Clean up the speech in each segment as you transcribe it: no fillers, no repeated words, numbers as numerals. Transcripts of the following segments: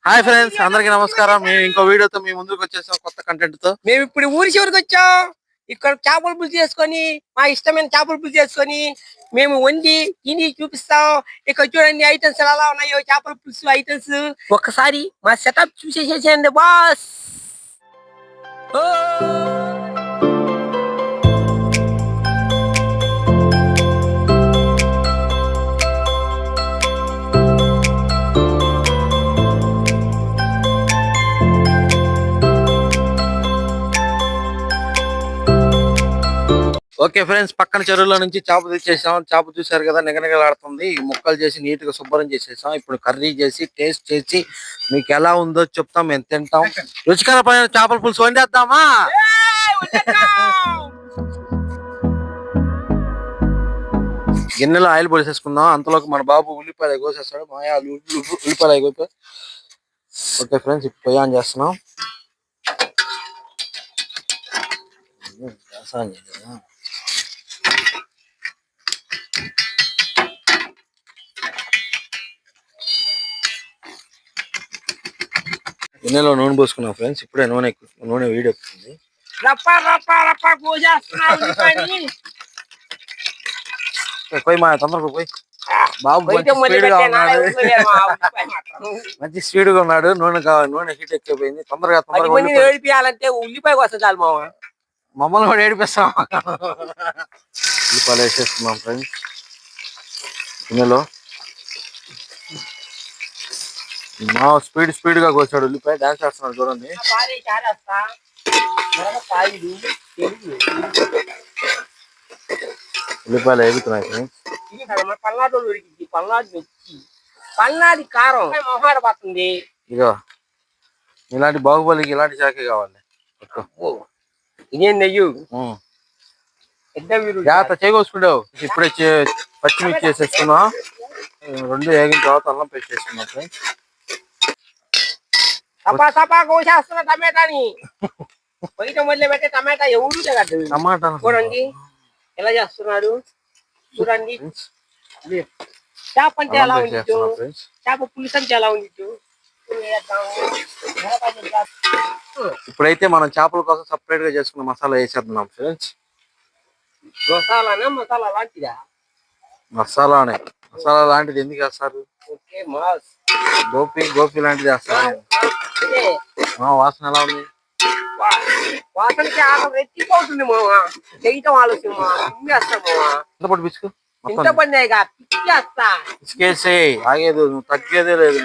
Hi friends, అందరికి నమస్కారం. మేము ఇంకో వీడియోతో మీ ముందుకు వచ్చేసాం కొత్త కంటెంట్ తో. మేము ఇప్పుడు ఊరి చివరికి వచ్చాం. ఇక్కడ చేపల పులుసు చేసుకొని మా ఇష్టమైన చేపల పులుసు చేసుకొని మేము వండి తిని చూపిస్తాం. ఇక్కడ చూడండి ఐటమ్స్ ఎలా ఉన్నాయో, చేపల పులుసు ఐటమ్స్. ఒక్కసారి మా సెటప్ చూసేసేయండి బాస్. ఓకే ఫ్రెండ్స్, పక్కన చెరువులో నుంచి చేప తెచ్చేసాం. చేప చూసారు కదా, నిగనిగలాడుతుంది. ముక్కలు చేసి నీట్ గా శుభ్రం చేసేసాం. ఇప్పుడు కర్రీ చేసి టేస్ట్ చేసి మీకు ఎలా ఉందో చెప్తాం, మేము తింటాం. రుచికరమైన చేపల పులుసు వండేద్దామా? గిన్నెలో ఆయిల్ పోసేసుకుందాం. అంతలోకి మన బాబు ఉల్లిపాయలు కోసేస్తాడు. మాయా ఉల్లిపాయలు అయిపోయి. ఓకే ఫ్రెండ్స్, ఇప్పుడు పొయ్యి ఆన్ చేస్తున్నాం. గిన్నెలో నూనె పోసుకున్నాం ఫ్రెండ్స్. ఇప్పుడే నూనె వేడెక్కుతుంది. పోయి మా తొందరగా పోయి. బాబు మంచి స్పీడ్ గా ఉన్నాడు, మంచి స్పీడ్ గా ఉన్నాడు. నూనె హీట్ ఎక్కిపోయింది. తొందరగా ఏడిపియాలంటే ఉల్లిపాయ వస్తే చాలు మామ. మమ్మల్ని కూడా ఏడిపిస్తాం. ఉల్లిపాయలు వేసేస్తున్నాం ఫ్రెండ్స్ గిన్నెలో. మా స్పీడ్ గా కోసాడు ఉల్లిపాయ. డాన్స్ చేస్తున్నాడు చూడండి. ఉల్లిపాయలు ఎగుతున్నాయి ఫ్రెండ్స్. పల్నాడు కారం మొహాడ పడుతుంది. ఇగో ఇలాంటి బాహుబలికి ఇలాంటి శాఖే కావాలి. ఇదేం నెయ్యి జాగ్రత్త చేయకోసుకుంటావు. ఇప్పుడే పచ్చిమిర్చి వేసేసుకున్నాం. రెండు వేగిన తర్వాత అల్లం పేస్ట్ వేసుకున్నాం ఫ్రెండ్స్. సపా కోసేస్తున్నా టమాటాని. బయట మొదలు పెట్టే టమాటా ఎవరు టమాటా చూడండి ఎలా చేస్తున్నాడు. చూడండి చేప అంటే ఎలా ఉంది, చేప పులుసు అంటే ఎలా ఉంది. ఇప్పుడైతే మనం చేపల కోసం సపరేట్ గా చేసుకున్న మసాలా వేసేద్దాం ఫ్రెండ్స్. మసాలా లాంటిదా? మసాలా లాంటిది ఎందుకు వేస్తారు? గోపి లాంటిది వేస్తారు. వాసన ఎలా ఉంది? వాసనకి రెచ్చిపోతుంది మామ. చేయటం ఆలోచన ఎంతపడి పిచ్చుకు పిచ్చేస్తా. ఆగేది నువ్వు, తగ్గేదే లేదు.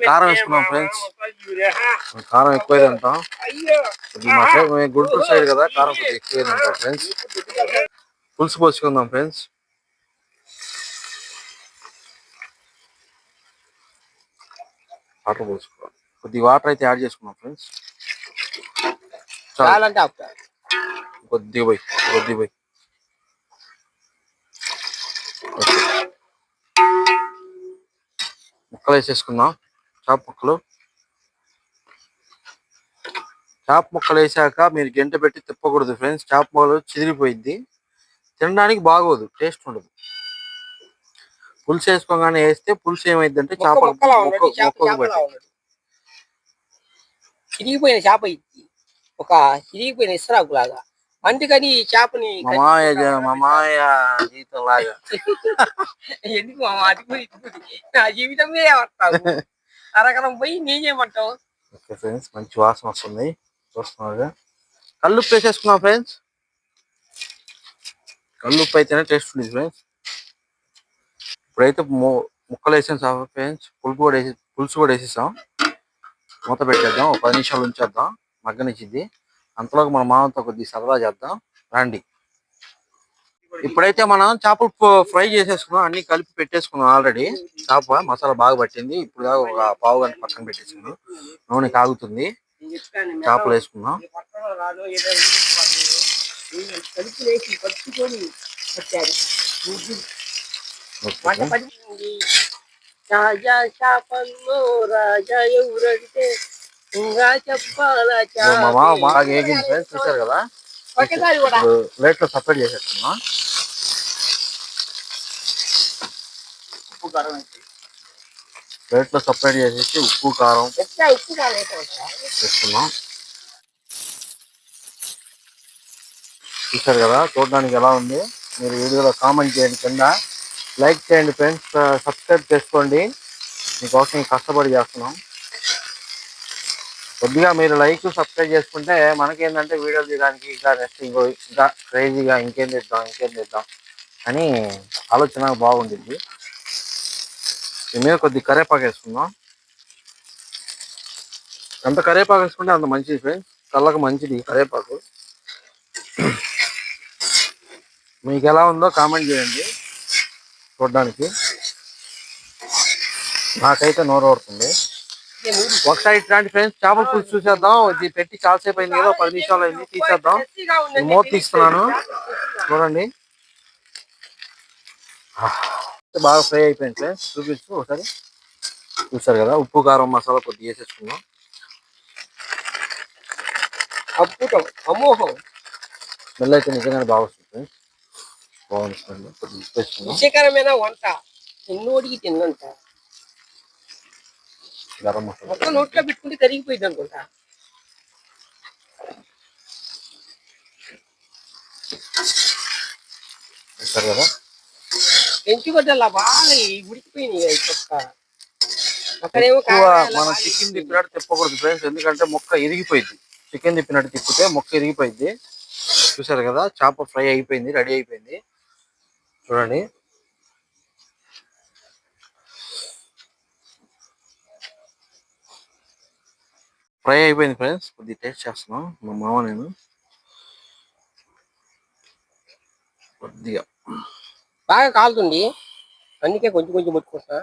కారం వేసుకున్నాం ఫ్రెండ్స్. కారం ఎక్కువైంది అంటాం. గుంటూరు సైడ్ కదా, కారం కొద్దిగా ఎక్కువైంది అంటాం ఫ్రెండ్స్. పులుసు పోసుకుందాం ఫ్రెండ్స్. వాటర్ పోసుకోవాలి. కొద్దిగా వాటర్ అయితే యాడ్ చేసుకున్నాం ఫ్రెండ్స్. కొద్దిగా పోయి ముక్కలు వేసేసుకుందాం. చేప ముక్కలు వేసాక మీరు గంట పెట్టి తిప్పకూడదు ఫ్రెండ్స్. చేప ముక్కలు చిదిరిపోయింది, తినడానికి బాగోదు, టేస్ట్ ఉండదు. పులుసు వేసుకోగానే వేస్తే పులుసు ఏమైంది అంటే చేప చిరిగిపోయిన చేప ఇచ్చి ఒక చిరిగిపోయిన ఇస్రాకు లాగా. అందుకని ఈ చేపని జీవితం లాగా ఎందుకు నా జీవితమే వస్తావు. అరగడం పోయి నేనేమంటావు. ఓకే ఫ్రెండ్స్, మంచి వాసన వస్తుంది. చూస్తున్నారు. కల్లుప్పు వేసేసుకున్నాం ఫ్రెండ్స్. కల్లుప్పు అయితేనే టేస్ట్ ఉంది ఫ్రెండ్స్. ఇప్పుడైతే ముక్కలు వేసాం ఫ్రెండ్స్. పులుసు కూడా వేసేసాం. మూత పెట్టేద్దాం. 10 నిమిషాలు ఉంచేద్దాం, మగ్గనిచ్చిద్ది. అంతలోకి మన మామతో కొద్దిగా సరదా చేద్దాం రండి. ఇప్పుడైతే మనం చేపలు ఫ్రై చేసేసుకున్నాం. అన్ని కలిపి పెట్టేసుకున్నాం ఆల్రెడీ. చేప మసాలా బాగా పట్టింది. ఇప్పుడు దాకా ఒక పావు గంట పక్కన పెట్టేసుకున్నాం. నూనె కాగుతుంది. చేపలు వేసుకున్నాం. బాగా వేగింది ఫ్రెండ్స్, చూసారు కదా. ప్లేట్ లో సపరేట్ చేసేస్తున్నా. ఉప్పు కారం ప్లేట్ లో సపరేట్ చేసేసి ఉప్పు కారం ఉప్పు కావాలి వేసుకున్నాం. చూసారు కదా, చూడడానికి ఎలా ఉంది? మీరు వీడియోలో కామెంట్ చేయండి, కింద లైక్ చేయండి ఫ్రెండ్స్, సబ్స్క్రైబ్ చేసుకోండి. మీకోసం కష్టపడి చేస్తున్నాం. కొద్దిగా మీరు లైక్ సబ్స్క్రైబ్ చేసుకుంటే మనకేంటంటే వీడియోలు తీయడానికి ఇంకా నెక్స్ట్ ఇంకా క్రేజీగా ఇంకేం తెద్దాం అని ఆలోచన బాగుంటుంది. దీని మీద కొద్ది కరేపాకు వేసుకుందాం. ఎంత కరేపాకు వేసుకుంటే అంత మంచిది ఫ్రెండ్స్, కళ్ళకు మంచిది కరేపాకు. మీకు ఎలా ఉందో కామెంట్ చేయండి. చూడడానికి నాకైతే నోరు ఊరుతుంది. ఒకసారి ఇట్లాంటి ఫ్రెండ్స్ చేపల పులుసు చూసేద్దాం. ఇది పెట్టి చాలాసేపు అయింది కదా, 10 నిమిషాలు అయింది. తీసేద్దాం. మూత తీస్తున్నాను, చూడండి. బాగా ఫ్రై అయిపోయింది ఫ్రెండ్స్, చూపించు ఒకసారి. చూసారు కదా, ఉప్పు కారం మసాలా కొద్దిగా వేసేసుకున్నాం. స్మెల్ అయితే నిజంగానే బాగా వస్తుంది ఫ్రెండ్స్, బాగుంది స్మెల్. కొద్దిగా ఉప్పేసుకున్నాం. రుచికరమైన వంట ఎన్నోడికి తిన్నంట. గరం మసాలా మొత్తం నోట్లో పెట్టుకుంటే కరిగిపోయింది అనుకుంటా. చూసారు కదా, ఎంచుగడ్డలా బాగా ఉడికిపోయినాయి పక్క. అక్కడేమో మనం చికెన్ తిప్పినట్టు తిప్పకూడదు ఫ్రెండ్స్, ఎందుకంటే మొక్క ఇరిగిపోయింది. చికెన్ తిప్పినట్టు తిప్పితే మొక్క ఇరిగిపోయింది. చూసారు కదా, చేప ఫ్రై అయిపోయింది, రెడీ అయిపోయింది. చూడండి, ఫ్రై అయిపోయింది ఫ్రెండ్స్. కొద్దిగా టేస్ట్ చేస్తున్నాం మా మామ నేను. కొద్దిగా బాగా కాలుతుంది, అందుకే కొంచెం కొంచెం ముట్టుకుంటున్నా.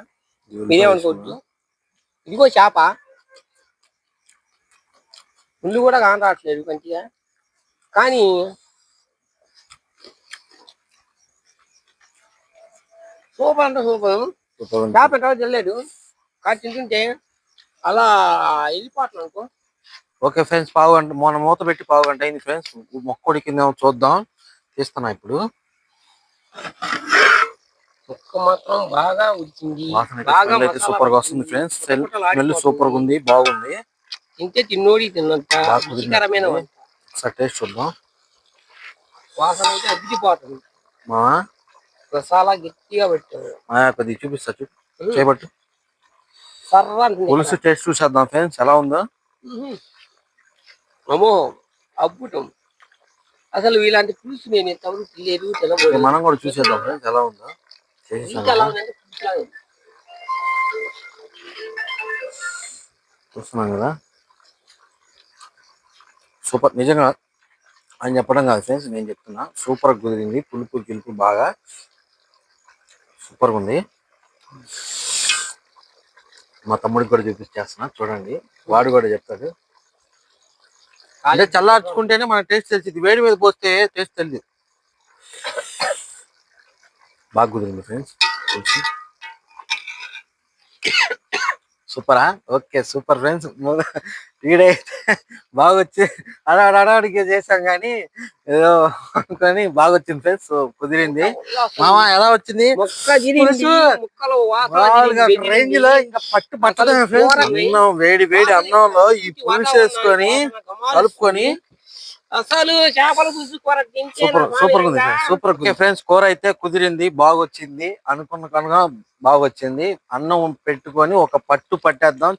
మీరేమనుకోవచ్చు. ఇదిగో చేప ముళ్ళు కూడా కానరాట్లేదు మంచిగా, కానీ సూపర్ అంటే సూపర్. చేప ఎక్కడ తెలియదు, కానీ తింటుంటే అలా వెళ్ళిపోతున్నాను అనుకో. ఓకే ఫ్రెండ్స్, పావుగంట మొన్న మూత పెట్టి పావుగంట అయింది ఫ్రెండ్స్. మొక్క ఉడికిందేమో చూద్దాం. తీస్తున్నా ఇప్పుడు. ముక్క మాత్రం బాగా ఉడికింది, బాగా సూపర్ గా వస్తుంది ఫ్రెండ్స్. స్మెల్ సూపర్ గా ఉంది, బాగుంది. తింటే తిన్నోడి తిన్నంత రుచికరమైన వంట. ఒకసారి టేస్ట్ చూద్దాం. వాసన అయితే అగ్గిపోతుంది. మా మసాలా గట్టిగా పెట్టారు. కొద్దిగా చూపిస్తా, చేయబట్టు. సర్రా పులుసు టేస్ట్ చూసేద్దాం ఫ్రెండ్స్, ఎలా ఉందో. అమ్మో అద్భుతం. అసలు ఇలాంటి పులుసు నేను ఎంతవరకు తెలియదు, తినబోదు. మనం కూడా చూసేద్దాం ఫ్రెండ్స్, ఎలా ఉందో. చూస్తున్నాం కదా, సూపర్. నిజంగా ఆయన చెప్పడం కాదు ఫ్రెండ్స్, నేను చెప్తున్నా. సూపర్ కుదిరింది, పులుపు గిలుపు బాగా సూపర్గా ఉంది. మా తమ్ముడికి కూడా చూపించేస్తున్నా, చూడండి. వాడు కూడా చెప్తాడు. అంటే చల్లార్చుకుంటేనే మన టేస్ట్ తెలిసింది, వేడి మీద పోస్తే టేస్ట్ తెలియదు. బాగా కుదిరింది ఫ్రెండ్స్. సూపరా? Okay super friends. వీడైతే బాగా వచ్చి అడాడికి చేసాం కానీ ఏదో అనుకొని బాగా వచ్చింది ఫ్రెండ్స్, కుదిరింది. మామ ఎలా వచ్చింది? రేంజ్ లో ఇంకా పట్టు పట్టదు ఫ్రెండ్స్. అన్నం వేడి వేడి అన్నంలో ఈ పులుసు వేసుకొని కలుపుకొని అసలు చేపల పులుసు కూర సూపర్ సూపర్ ఉంది ఫ్రెండ్స్, సూపర్. ఫ్రెండ్స్, కూర అయితే కుదిరింది, బాగా వచ్చింది. అనుకున్న కనుక బాగా వచ్చింది. అన్నం పెట్టుకొని ఒక పట్టు పట్టేద్దాం.